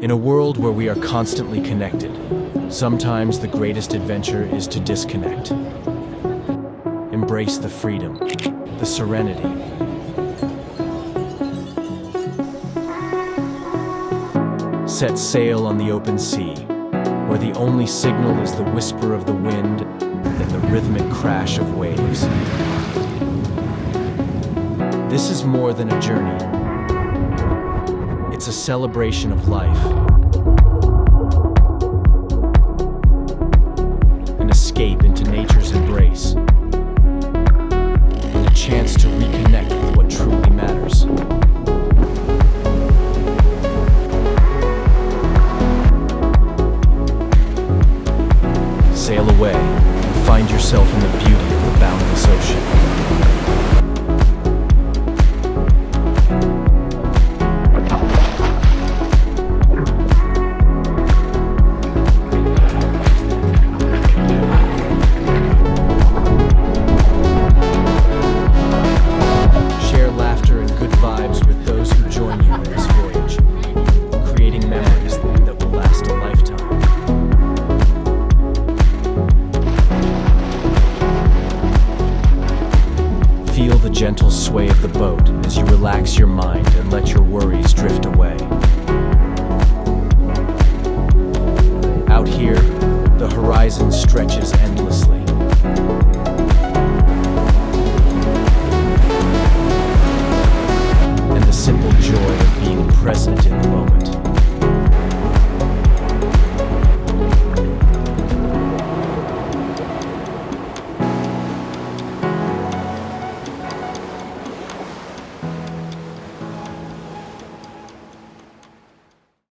In a world where we are constantly connected, sometimes the greatest adventure is to disconnect. Embrace the freedom, the serenity. Set sail on the open sea, where the only signal is the whisper of the wind and the rhythmic crash of waves. This is more than a journey. It's a celebration of life. An escape into nature's embrace. And a chance to reconnect with what truly matters. Sail away and find yourself in the beauty of the boundless ocean. Feel the gentle sway of the boat as you relax your mind and let your worries drift away. Out here, the horizon stretches endlessly. And the simple joy of being present in the moment.